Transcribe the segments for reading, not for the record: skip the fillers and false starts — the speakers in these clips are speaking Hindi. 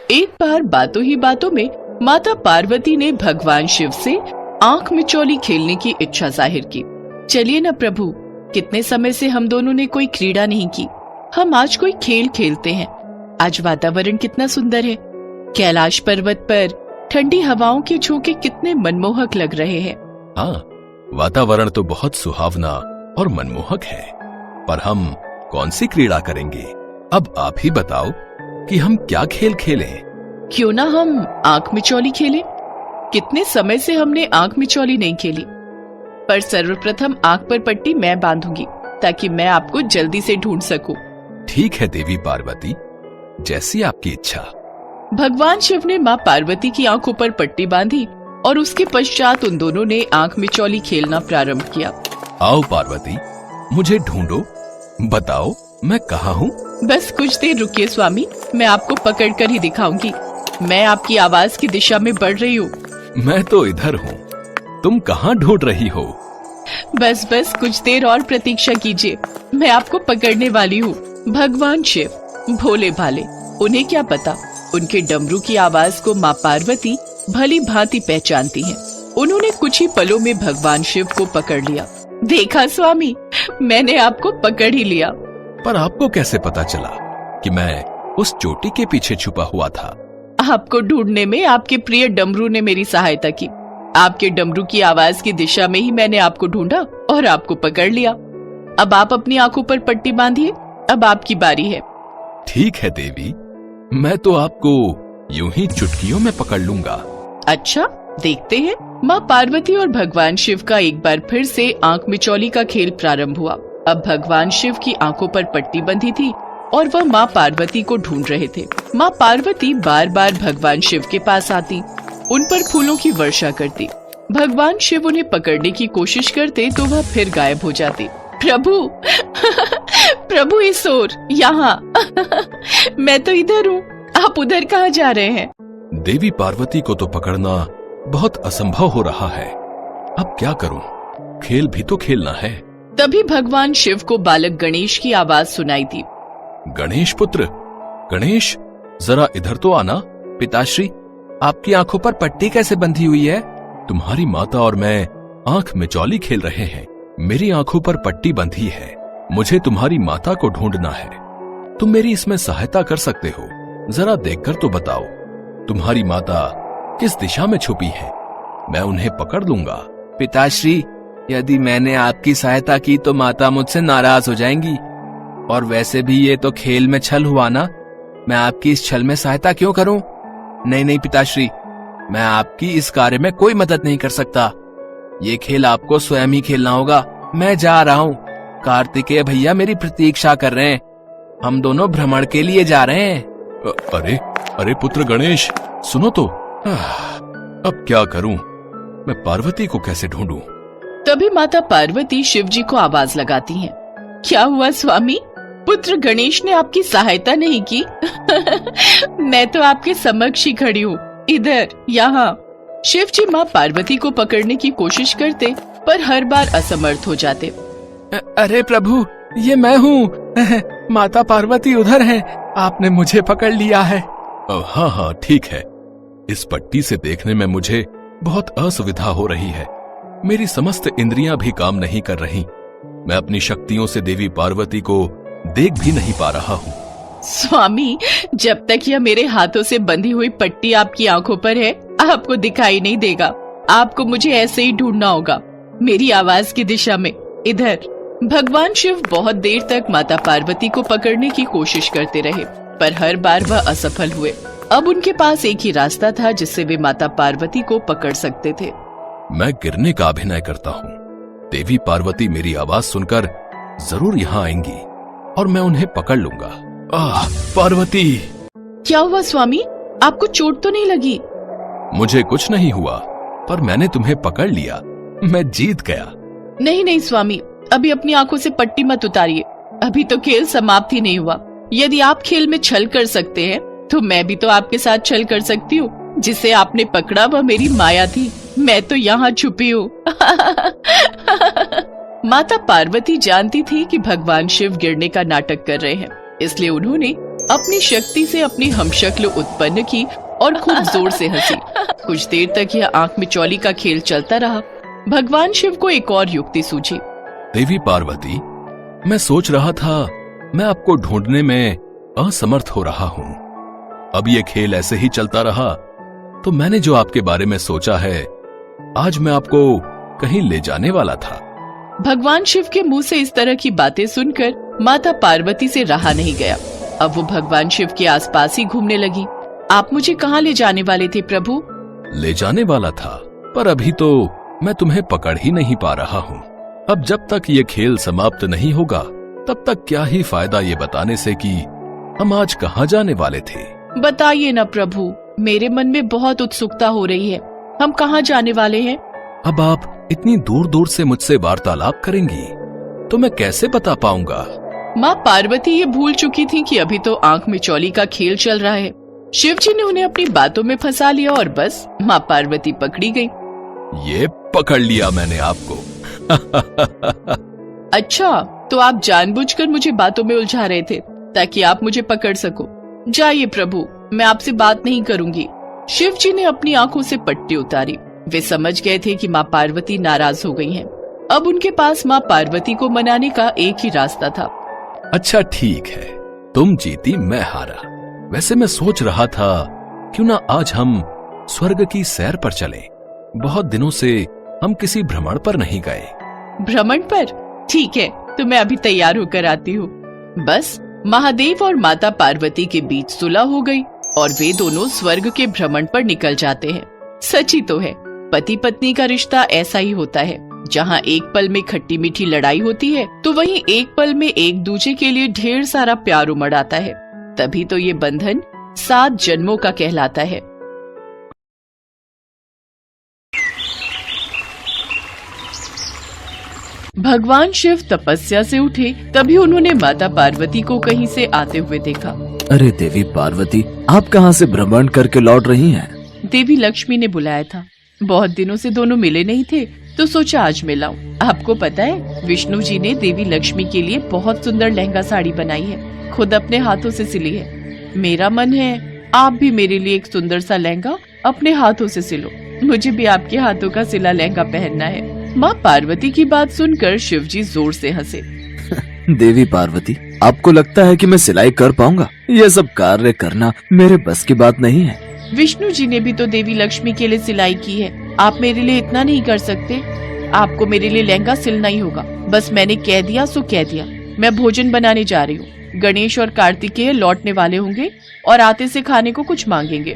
एक बार बातों ही बातों में माता पार्वती ने भगवान शिव से आंख मिचौली खेलने की इच्छा जाहिर की। चलिए ना प्रभु, कितने समय से हम दोनों ने कोई क्रीड़ा नहीं की, हम आज कोई खेल खेलते हैं। आज वातावरण कितना सुंदर है, कैलाश पर्वत पर ठंडी हवाओं के झोंके कितने मनमोहक लग रहे हैं। हाँ, वातावरण तो बहुत सुहावना और मनमोहक है, पर हम कौन सी क्रीड़ा करेंगे? अब आप ही बताओ कि हम क्या खेल खेलें? क्यों ना हम आंख मिचौली खेलें? कितने समय से हमने आंख मिचौली नहीं खेली। पर सर्वप्रथम आंख पर पट्टी मैं बांधूंगी ताकि मैं आपको जल्दी से ढूंढ सकूं। ठीक है देवी पार्वती, जैसी आपकी इच्छा। भगवान शिव ने माँ पार्वती की आंखों पर पट्टी बांधी और उसके पश्चात उन दोनों ने आंख मिचौली खेलना प्रारंभ किया। आओ पार्वती, मुझे ढूंढो, बताओ मैं कहाँ हूँ? बस कुछ देर रुकिए स्वामी, मैं आपको पकड़कर ही दिखाऊंगी। मैं आपकी आवाज की दिशा में बढ़ रही हूँ। मैं तो इधर हूँ, तुम कहाँ ढूंढ रही हो? बस कुछ देर और प्रतीक्षा कीजिए, मैं आपको पकड़ने वाली हूँ। भगवान शिव भोले भाले, उन्हें क्या पता, उनके डमरू की आवाज को माँ पार्वती भली भांति पहचानती हैं। उन्होंने कुछ ही पलों में भगवान शिव को पकड़ लिया। देखा स्वामी, मैंने आपको पकड़ ही लिया। पर आपको कैसे पता चला कि मैं उस चोटी के पीछे छुपा हुआ था? आपको ढूंढने में आपके प्रिय डमरू ने मेरी सहायता की। आपके डमरू की आवाज की दिशा में ही मैंने आपको ढूंढा और आपको पकड़ लिया। अब आप अपनी आंखों पर पट्टी बांधिए, अब आपकी बारी है। ठीक है देवी, मैं तो आपको यूं ही चुटकियों में पकड़ लूंगा। अच्छा, देखते हैं। माँ पार्वती और भगवान शिव का एक बार फिर से आंख मिचौली का खेल प्रारंभ हुआ। अब भगवान शिव की आंखों पर पट्टी बंधी थी और वह माँ पार्वती को ढूंढ रहे थे। माँ पार्वती बार बार भगवान शिव के पास आती, उन पर फूलों की वर्षा करती। भगवान शिव उन्हें पकड़ने की कोशिश करते तो वह फिर गायब हो जाती। प्रभु प्रभु इस ओर, यहाँ मैं तो इधर हूँ, आप उधर कहाँ जा रहे हैं? देवी पार्वती को तो पकड़ना बहुत असंभव हो रहा है, अब क्या करूं? खेल भी तो खेलना है। तभी भगवान शिव को बालक गणेश की आवाज सुनाई दी। गणेश पुत्र, गणेश, जरा इधर तो आना। पिताश्री, आपकी आंखों पर पट्टी कैसे बंधी हुई है? तुम्हारी माता और मैं आंख मिचौली खेल रहे हैं, मेरी आंखों पर पट्टी बंधी है। मुझे तुम्हारी माता को ढूंढना है, तुम मेरी इसमें सहायता कर सकते हो। जरा देखकर तो बताओ, तुम्हारी माता किस दिशा में छुपी है? मैं उन्हें पकड़ लूंगा। पिताश्री, यदि मैंने आपकी सहायता की तो माता मुझसे नाराज हो जाएंगी, और वैसे भी ये तो खेल में छल हुआ ना, मैं आपकी इस छल में सहायता क्यों करूं? नहीं पिताश्री, मैं आपकी इस कार्य में कोई मदद नहीं कर सकता। ये खेल आपको स्वयं ही खेलना होगा। मैं जा रहा हूँ, कार्तिकेय भैया मेरी प्रतीक्षा कर रहे हैं, हम दोनों भ्रमण के लिए जा रहे हैं। अरे पुत्र गणेश, सुनो तो। अब क्या करूं? मैं पार्वती को कैसे ढूंढूं? तभी माता पार्वती शिव जी को आवाज लगाती हैं। क्या हुआ स्वामी, पुत्र गणेश ने आपकी सहायता नहीं की? मैं तो आपके समक्ष ही खड़ी हूँ, इधर, यहाँ। शिव जी माँ पार्वती को पकड़ने की कोशिश करते पर हर बार असमर्थ हो जाते। अरे प्रभु, ये मैं हूँ। माता पार्वती उधर हैं, आपने मुझे पकड़ लिया है। हाँ, ठीक है। इस पट्टी से देखने में मुझे बहुत असुविधा हो रही है, मेरी समस्त इंद्रियां भी काम नहीं कर रही। मैं अपनी शक्तियों से देवी पार्वती को देख भी नहीं पा रहा हूँ। स्वामी, जब तक यह मेरे हाथों से बंधी हुई पट्टी आपकी आंखों पर है, आपको दिखाई नहीं देगा। आपको मुझे ऐसे ही ढूंढना होगा, मेरी आवाज की दिशा में, इधर। भगवान शिव बहुत देर तक माता पार्वती को पकड़ने की कोशिश करते रहे, पर हर बार वह असफल हुए। अब उनके पास एक ही रास्ता था जिससे वे माता पार्वती को पकड़ सकते थे। मैं गिरने का अभिनय करता हूँ, देवी पार्वती मेरी आवाज सुनकर जरूर यहाँ आएंगी और मैं उन्हें पकड़ लूंगा। पार्वती! क्या हुआ स्वामी, आपको चोट तो नहीं लगी? मुझे कुछ नहीं हुआ, पर मैंने तुम्हें पकड़ लिया, मैं जीत गया। नहीं स्वामी, अभी अपनी आंखों से पट्टी मत उतारिए, अभी तो खेल समाप्त ही नहीं हुआ। यदि आप खेल में छल कर सकते हैं तो मैं भी तो आपके साथ छल कर सकती हूँ। जिसे आपने पकड़ा वह मेरी माया थी, मैं तो यहाँ छुपी हूँ। माता पार्वती जानती थी कि भगवान शिव गिरने का नाटक कर रहे हैं, इसलिए उन्होंने अपनी शक्ति से अपनी हमशक्ल उत्पन्न की और खूब जोर से हंसी। कुछ देर तक यह आंख मिचौली का खेल चलता रहा। भगवान शिव को एक और युक्ति सूझी। देवी पार्वती, मैं सोच रहा था मैं आपको ढूंढने में असमर्थ हो रहा हूं। अब ये खेल ऐसे ही चलता रहा तो मैंने जो आपके बारे में सोचा है, आज मैं आपको कहीं ले जाने वाला था। भगवान शिव के मुंह से इस तरह की बातें सुनकर माता पार्वती से रहा नहीं गया। अब वो भगवान शिव के आसपास ही घूमने लगी। आप मुझे कहाँ ले जाने वाले थे प्रभु? ले जाने वाला था, पर अभी तो मैं तुम्हें पकड़ ही नहीं पा रहा हूँ। अब जब तक ये खेल समाप्त नहीं होगा तब तक क्या ही फायदा ये बताने से कि हम आज कहाँ जाने वाले थे। बताइए ना प्रभु, मेरे मन में बहुत उत्सुकता हो रही है। हम कहाँ जाने वाले हैं? अब आप इतनी दूर दूर से मुझसे वार्तालाप करेंगी तो मैं कैसे बता पाऊंगा। माँ पार्वती ये भूल चुकी थी कि अभी तो आंख मिचौली का खेल चल रहा है। शिव जी ने उन्हें अपनी बातों में फंसा लिया और बस माँ पार्वती पकड़ी गई। ये पकड़ लिया मैंने आपको। अच्छा, तो आप जानबूझकर मुझे बातों में उलझा रहे थे ताकि आप मुझे पकड़ सको। जाइए प्रभु, मैं आपसे बात नहीं करूंगी। शिव जी ने अपनी आंखों से पट्टी उतारी। वे समझ गए थे कि माँ पार्वती नाराज हो गई हैं। अब उनके पास माँ पार्वती को मनाने का एक ही रास्ता था। अच्छा ठीक है, तुम जीती मैं हारा। वैसे मैं सोच रहा था क्यों ना आज हम स्वर्ग की सैर पर चलें। बहुत दिनों से हम किसी भ्रमण पर नहीं गए। भ्रमण पर? ठीक है, तो मैं अभी तैयार होकर आती हूँ। बस महादेव और माता पार्वती के बीच सुलह हो गई और वे दोनों स्वर्ग के भ्रमण पर निकल जाते हैं। सच ही तो है, पति पत्नी का रिश्ता ऐसा ही होता है। जहाँ एक पल में खट्टी मीठी लड़ाई होती है तो वहीं एक पल में एक दूसरे के लिए ढेर सारा प्यार उमड़ आता है। तभी तो ये बंधन 7 जन्मों का कहलाता है। भगवान शिव तपस्या से उठे तभी उन्होंने माता पार्वती को कहीं से आते हुए देखा। अरे देवी पार्वती, आप कहाँ से भ्रमण करके लौट रही हैं? देवी लक्ष्मी ने बुलाया था। बहुत दिनों से दोनों मिले नहीं थे तो सोचा आज मिलाऊं। आपको पता है, विष्णु जी ने देवी लक्ष्मी के लिए बहुत सुंदर लहंगा साड़ी बनाई है, खुद अपने हाथों से सिली है। मेरा मन है आप भी मेरे लिए एक सुंदर सा लहंगा अपने हाथों से सिलो। मुझे भी आपके हाथों का सिला लहंगा पहनना है। माँ पार्वती की बात सुनकर शिव जी जोर से हंसे। देवी पार्वती, आपको लगता है कि मैं सिलाई कर पाऊंगा? यह सब कार्य करना मेरे बस की बात नहीं है। विष्णु जी ने भी तो देवी लक्ष्मी के लिए सिलाई की है। आप मेरे लिए इतना नहीं कर सकते? आपको मेरे लिए लहंगा सिलना ही होगा। बस मैंने कह दिया सो कह दिया। मैं भोजन बनाने जा रही हूँ। गणेश और कार्तिकेय लौटने वाले होंगे और आते से खाने को कुछ मांगेंगे।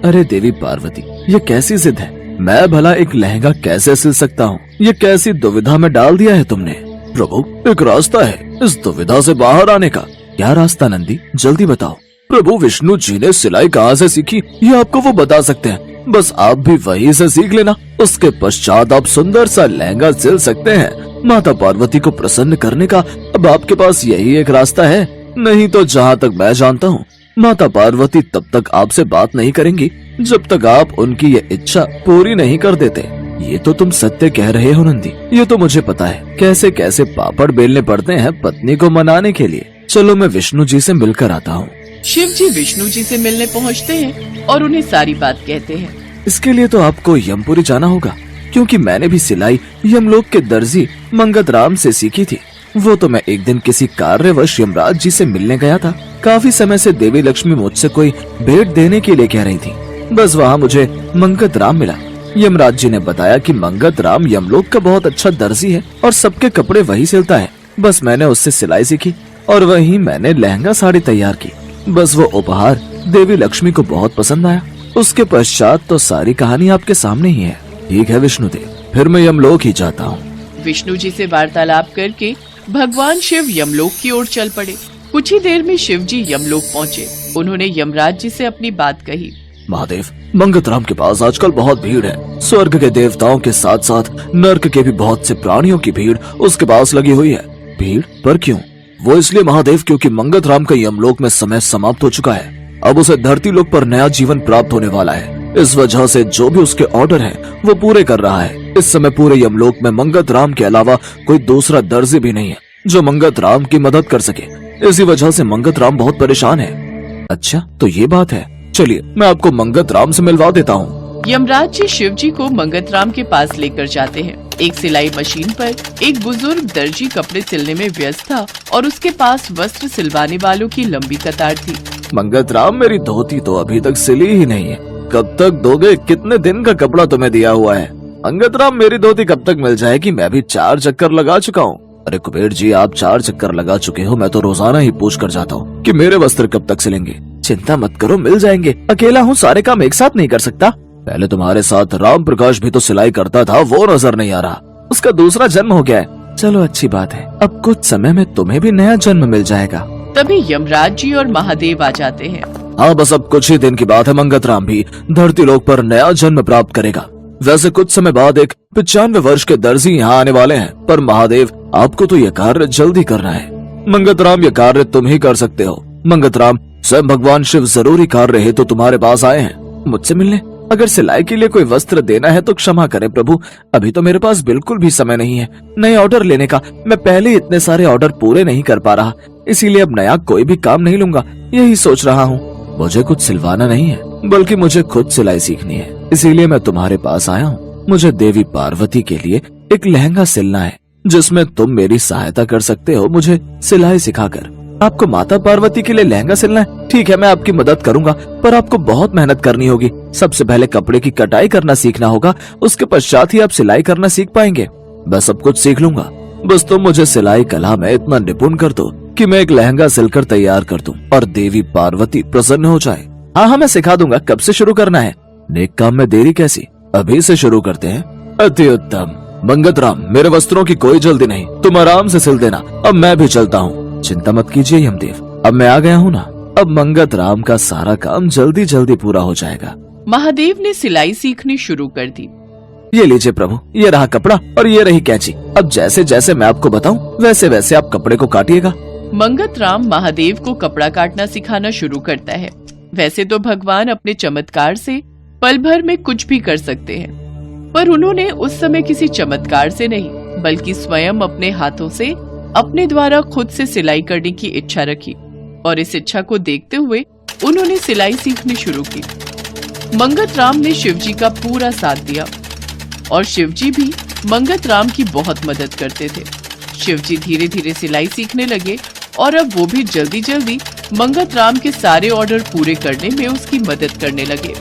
अरे देवी पार्वती, ये कैसी जिद है? मैं भला एक लहंगा कैसे सिल सकता हूँ? ये कैसी दुविधा में डाल दिया है तुमने। प्रभु, एक रास्ता है इस दुविधा से बाहर आने का। क्या रास्ता नंदी, जल्दी बताओ। प्रभु, विष्णु जी ने सिलाई कहाँ से सीखी ये आपको वो बता सकते हैं। बस आप भी वहीं से सीख लेना। उसके पश्चात आप सुंदर सा लहंगा सिल सकते हैं। माता पार्वती को प्रसन्न करने का अब आपके पास यही एक रास्ता है। नहीं तो जहाँ तक मैं जानता हूँ, माता पार्वती तब तक आपसे बात नहीं करेंगी जब तक आप उनकी ये इच्छा पूरी नहीं कर देते। ये तो तुम सत्य कह रहे हो नंदी, ये तो मुझे पता है। कैसे कैसे पापड़ बेलने पड़ते हैं पत्नी को मनाने के लिए। चलो मैं विष्णु जी से मिलकर आता हूँ। शिव जी विष्णु जी से मिलने पहुँचते हैं और उन्हें सारी बात कहते हैं। इसके लिए तो आपको यमपुरी जाना होगा, क्योंकि मैंने भी सिलाई यमलोक के दर्जी मंगत राम से सीखी थी। वो तो मैं एक दिन किसी कार्यवश यमराज जी से मिलने गया था। काफी समय से देवी लक्ष्मी मुझसे कोई भेंट देने के लिए कह रही थी। बस वहाँ मुझे मंगत राम मिला। यमराज जी ने बताया कि मंगत राम यमलोक का बहुत अच्छा दर्जी है और सबके कपड़े वही सिलता है। बस मैंने उससे सिलाई सीखी और वहीं मैंने लहंगा साड़ी तैयार की। बस वो उपहार देवी लक्ष्मी को बहुत पसंद आया। उसके पश्चात तो सारी कहानी आपके सामने ही है। ठीक है विष्णुदेव, फिर मैं यमलोक ही जाता हूँ। विष्णु जी से वार्तालाप करके भगवान शिव यमलोक की ओर चल पड़े। कुछ ही देर में शिव जी यमलोक पहुँचे। उन्होंने यमराज जी से अपनी बात कही। महादेव, मंगत राम के पास आजकल बहुत भीड़ है। स्वर्ग के देवताओं के साथ साथ नर्क के भी बहुत से प्राणियों की भीड़ उसके पास लगी हुई है। भीड़ पर क्यों? वो इसलिए महादेव क्योंकि मंगत राम का यमलोक में समय समाप्त हो चुका है। अब उसे धरती लोक पर नया जीवन प्राप्त होने वाला है। इस वजह से जो भी उसके ऑर्डर हैं, वो पूरे कर रहा है। इस समय पूरे यमलोक में मंगत राम के अलावा कोई दूसरा दर्जी भी नहीं है जो मंगत राम की मदद कर सके। इसी वजह से मंगत राम बहुत परेशान है। अच्छा तो ये बात है, चलिए मैं आपको मंगत राम से मिलवा देता हूँ। यमराज जी शिव जी को मंगत राम के पास लेकर जाते हैं। एक सिलाई मशीन पर एक बुजुर्ग दर्जी कपड़े सिलने में व्यस्त था और उसके पास वस्त्र सिलवाने वालों की लंबी कतार थी। मंगत राम, मेरी धोती तो अभी तक सिली ही नहीं है, कब तक दोगे? कितने दिन का कपड़ा तुम्हें दिया हुआ है? मंगत राम, मेरी धोती कब तक मिल जाएगी? मैं भी 4 चक्कर लगा चुका हूँ। अरे कुबेर जी, आप 4 चक्कर लगा चुके हो, मैं तो रोजाना ही पूछ कर जाता हूँ कि मेरे वस्त्र कब तक सिलेंगे। चिंता मत करो, मिल जाएंगे। अकेला हूँ, सारे काम एक साथ नहीं कर सकता। पहले तुम्हारे साथ राम प्रकाश भी तो सिलाई करता था, वो नजर नहीं आ रहा। उसका दूसरा जन्म हो गया है। चलो अच्छी बात है, अब कुछ समय में तुम्हें भी नया जन्म मिल जाएगा। तभी यमराज जी और महादेव आ जाते हैं। हाँ, बस अब कुछ ही दिन की बात है, मंगत राम भी धरती लोक पर नया जन्म प्राप्त करेगा। वैसे कुछ समय बाद एक 95 वर्ष के दर्जी यहाँ आने वाले हैं, पर महादेव आपको तो यह कार्य जल्दी करना है। मंगत राम, ये कार्य तुम ही कर सकते हो। मंगत राम, स्वयं भगवान शिव जरूरी कार्य है तो तुम्हारे पास आए हैं मुझसे मिलने। अगर सिलाई के लिए कोई वस्त्र देना है तो क्षमा करें प्रभु, अभी तो मेरे पास बिल्कुल भी समय नहीं है नए ऑर्डर लेने का। मैं पहले इतने सारे ऑर्डर पूरे नहीं कर पा रहा, इसीलिए अब नया कोई भी काम नहीं लूंगा, यही सोच रहा हूँ। मुझे कुछ सिलवाना नहीं है, बल्कि मुझे खुद सिलाई सीखनी है, इसीलिए मैं तुम्हारे पास आया हूँ। मुझे देवी पार्वती के लिए एक लहंगा सिलना है, जिसमें तुम मेरी सहायता कर सकते हो मुझे सिलाई सिखाकर। आपको माता पार्वती के लिए लहंगा सिलना है? ठीक है, मैं आपकी मदद करूंगा, पर आपको बहुत मेहनत करनी होगी। सबसे पहले कपड़े की कटाई करना सीखना होगा, उसके पश्चात ही आप सिलाई करना सीख पाएंगे। मैं सब कुछ सीख लूंगा, बस तुम मुझे सिलाई कला में इतना निपुण कर दो कि मैं एक लहंगा सिलकर तैयार कर दूं और देवी पार्वती प्रसन्न हो जाए। हाँ, मैं सिखा दूंगा। कब से शुरू करना है? नेक काम में देरी कैसी, अभी से शुरू करते हैं। अति उत्तम। मंगत राम, मेरे वस्त्रों की कोई जल्दी नहीं, तुम आराम से सिल देना। अब मैं भी चलता हूँ। चिंता मत कीजिए यमदेव, अब मैं आ गया हूँ ना, अब मंगत राम का सारा काम जल्दी जल्दी पूरा हो जाएगा। महादेव ने सिलाई सीखनी शुरू कर दी। ये लीजिए प्रभु, ये रहा कपड़ा और ये रही कैंची। अब जैसे जैसे मैं आपको बताऊं वैसे वैसे आप कपड़े को काटिएगा। मंगत राम महादेव को कपड़ा काटना सिखाना शुरू करता है। वैसे तो भगवान अपने चमत्कार से पल भर में कुछ भी कर सकते हैं, पर उन्होंने उस समय किसी चमत्कार से नहीं बल्कि स्वयं अपने हाथों से अपने द्वारा खुद से सिलाई करने की इच्छा रखी और इस इच्छा को देखते हुए उन्होंने सिलाई सीखनी शुरू की। मंगत राम ने शिवजी का पूरा साथ दिया और शिवजी भी मंगत राम की बहुत मदद करते थे। शिवजी धीरे धीरे सिलाई सीखने लगे और अब वो भी जल्दी जल्दी मंगत राम के सारे ऑर्डर पूरे करने में उसकी मदद करने लगे।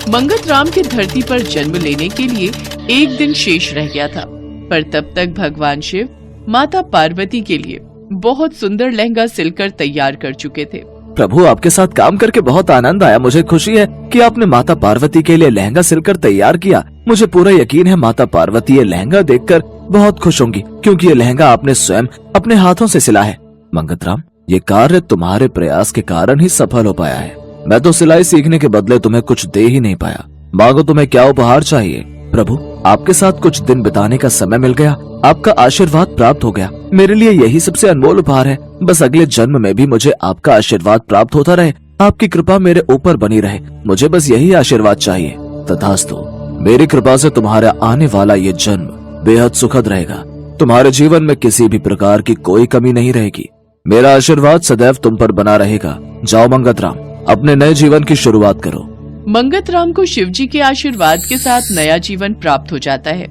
मंगत राम के धरती पर जन्म लेने के लिए एक दिन शेष रह गया था, पर तब तक भगवान शिव माता पार्वती के लिए बहुत सुंदर लहंगा सिलकर तैयार कर चुके थे। प्रभु, आपके साथ काम करके बहुत आनंद आया। मुझे खुशी है कि आपने माता पार्वती के लिए लहंगा सिलकर तैयार किया। मुझे पूरा यकीन है माता पार्वती ये लहंगा देखकर बहुत खुश होंगी, क्योंकि ये लहंगा आपने स्वयं अपने हाथों से सिला है। मंगत राम, ये कार्य तुम्हारे प्रयास के कारण ही सफल हो पाया है। मैं तो सिलाई सीखने के बदले तुम्हें कुछ दे ही नहीं पाया। मांगो, तुम्हें क्या उपहार चाहिए? प्रभु, आपके साथ कुछ दिन बिताने का समय मिल गया, आपका आशीर्वाद प्राप्त हो गया, मेरे लिए यही सबसे अनमोल उपहार है। बस अगले जन्म में भी मुझे आपका आशीर्वाद प्राप्त होता रहे, आपकी कृपा मेरे ऊपर बनी रहे, मुझे बस यही आशीर्वाद चाहिए। तथास्तु। मेरी कृपा से तुम्हारा आने वाला ये जन्म बेहद सुखद रहेगा। तुम्हारे जीवन में किसी भी प्रकार की कोई कमी नहीं रहेगी। मेरा आशीर्वाद सदैव तुम पर बना रहेगा। जाओ मंगत राम, अपने नए जीवन की शुरुआत करो। मंगत राम को शिवजी के आशीर्वाद के साथ नया जीवन प्राप्त हो जाता है।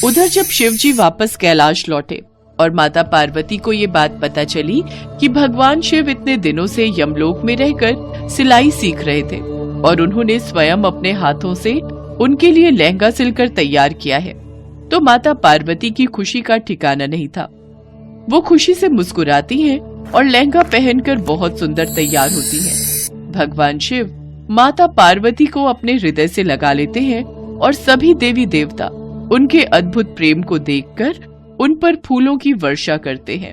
उधर जब शिवजी वापस कैलाश लौटे और माता पार्वती को ये बात पता चली कि भगवान शिव इतने दिनों से यमलोक में रहकर सिलाई सीख रहे थे और उन्होंने स्वयं अपने हाथों से उनके लिए लहंगा सिलकर तैयार किया है, तो माता पार्वती की खुशी का ठिकाना नहीं था। वो खुशी से मुस्कुराती हैं और लहंगा पहनकर बहुत सुंदर तैयार होती हैं। भगवान शिव माता पार्वती को अपने हृदय से लगा लेते हैं और सभी देवी देवता उनके अद्भुत प्रेम को देखकर उन पर फूलों की वर्षा करते हैं।